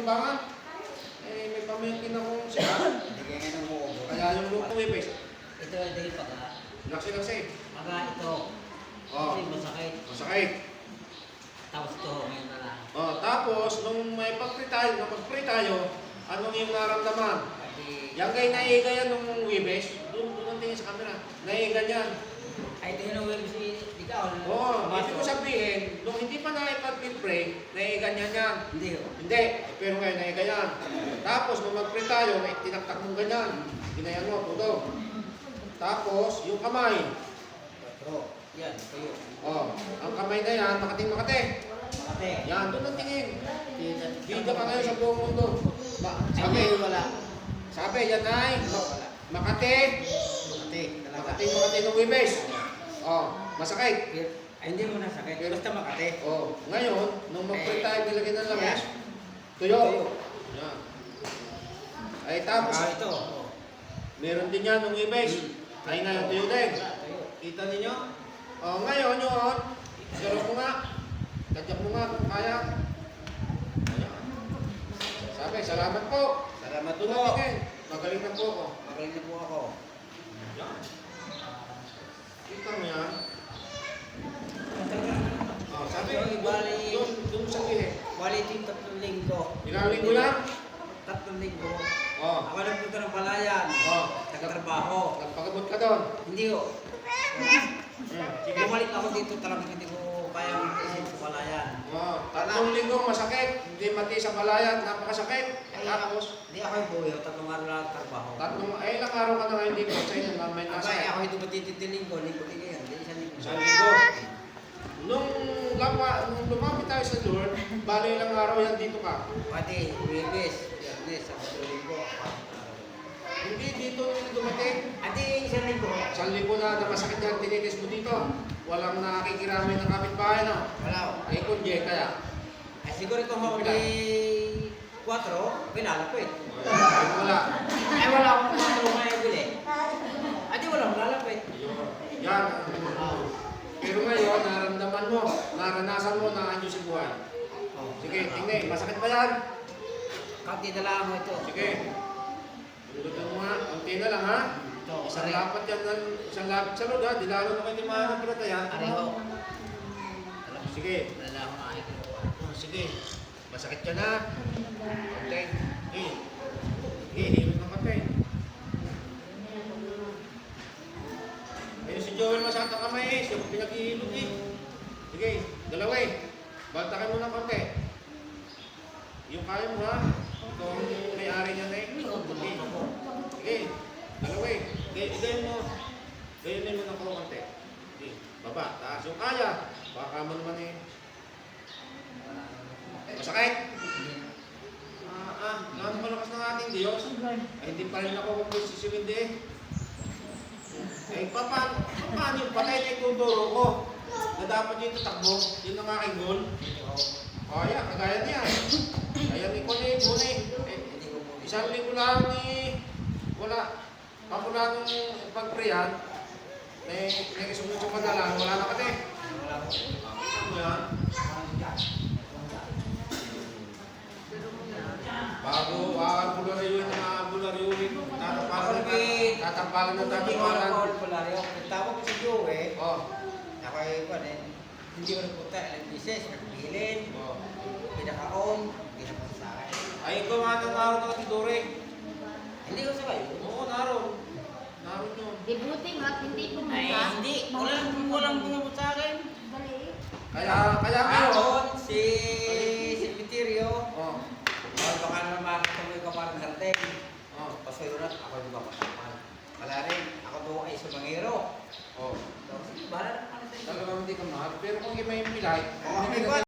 simbangan. Eh, may pamilkin akong siya. Hindi kaya nga nang muubo. Kaya yung luto wipis. Ito, dahil pagka. Laksi-laksi. Pagka ito. Oh. Ito yung masakit. Masakit. Tapos ito, ngayon na lang. Oh, tapos, nung may pag-pray tayo, anong yung naramdaman? Pati, Yan kayo naiga yan nung wibes. Doon ang tingin sa camera. Naiga yan. ay ito yung nawin si ikaw. Oo, ibig ko sabihin, nung hindi pa nakipag-pray, naiga niya yan. Hindi ho. Hindi, pero ngayon naiga yan. Tapos, nung mag-pray tayo, tinaktak mong ganyan. Ginayan mo, tuto. Tapos, yung kamay. Patro. Yan, kayo. Oh, ang kamay na yan, Makati. Makate. Yan, doon ang tingin. Bida ka ngayon sa buong mundo. Sabi, Ay, wala. sabi, yan ay Wala. Makati. Makate, talaga. Makati ng Wibes. Oh, masakit. Ay, hindi mo nasakit. Basta Makate. Oh, ngayon, nung mag-pray tayo, nilagyan ng lamis, tuyo. Yan. Ay, tapos, Ito. meron din yan ng Wibes. Ay na yung tuyo din. Tayo. Kita ninyo? Oh, ngayon yun. Sarap mo nga. Tadyak mo nga kung kaya. Ayan. Sabi, salamat po. Salamat Doon po. na tingin. Magaling na po ako. Magaling na po ako. Yan. Kita mo yan. Oh, sabi, doon sa lihe. Quality 3 linggo. Ilang linggo lang? 3 linggo. Oh. Ako nagpunta ng palayan. Oh. Nagtatrabaho. Nagpagabot ka doon. Hindi ko. Sige. Bumalik ako dito talaga hindi ko kaya mag-isip sa palayan. Oh, 3 linggo masakit. Hindi mati sa palayan. Napakasakit. Tapos, Hindi ako yung buhay. 3 araw lang trabaho. ilang araw ka na nga hindi ko sa inyo na may nasa. Abay, ako ito matititilinggo. Linggo din yan. Hindi isang linggo. Isang linggo. Nung lumapit tayo sa Lord, bali ilang araw yan dito ka. Pati, Wibes, Biyernes, Sabado, Linggo. Hindi dito nung dumating. Ati, isang linggo. Isang linggo na masakit yan, tinitis mo dito. Walang nakikiramay ng kapitbahay, no? Wala ko. Ay, kundi, kaya. Ay, siguro kung ako di 4, pinalapit. Ay, wala. Ay, wala akong 4 ngayon bili. Ati, wala akong lalapit. Yan. Pero ngayon, naramdaman mo, naranasan mo na anyo sa buhay. Sige, tingnan, masakit ba yan? Kaunti na lang ito. Sige. Tulutan mo nga, konti na lang ha. Ito, Isang lapat yan, isang lapit sa loob ha. Di lalo na kayo di mahanapilatayan. Areho. Sige. Wala akong makikita. Oh, sige. Masakit ka na. Konti. Hihilot ng kape. Ayun si Joel masakit ang kamay eh. Siya pinag-ihilot eh. Sige, dalawa eh. Baltakan mo ng konti. Yung kaya mo ha. Ito ang may-ari niya na eh. Sige, dalawa eh. Sige, igayin mo. Gayin mo ng konti. Sige, baba, taas yung kaya. Baka mo naman eh. Masakit? Gano'n malakas ng ating Diyos? Ay, hindi pa rin ako magpusisiwindi eh. Eh, paano yung patay na ituturo ko? Na dapat yung tatakbo, yun ang aking goal. Kaya, kagaya niya. Kaya ni Kone, Bune. Isang linggo lang ni wala. Pamula nung pag-prayan, may isunod sa padalan, wala na kate. Wala ko. Ano yan? Bago bularyo yung mga bularyuhin, tatampalan ng tatampalan. Tawag ko si Joe Oh, ako ay hindi ko nagpunta ilang bisis, nagbilin, oh. pinaka-on, hindi na punta sa akin. Ay, ikaw nga nang naroon ng Tidore. Hindi ko sabay. Oo, naroon. Naroon yun. Di buti nga, hindi Ay, pumunta. hindi. Walang pumunta sa akin. Dali. Kaya kayo. Ngayon, si Silviterio, Oh, baka naman makakatuloy ka parang garden. oh, Pasoy ulat, ako yung kapataman. Wala rin, ako doon ay sumangero. oh. Bahala na. Talagang hindi ka mahal. Pero kung may pilay, Oh, may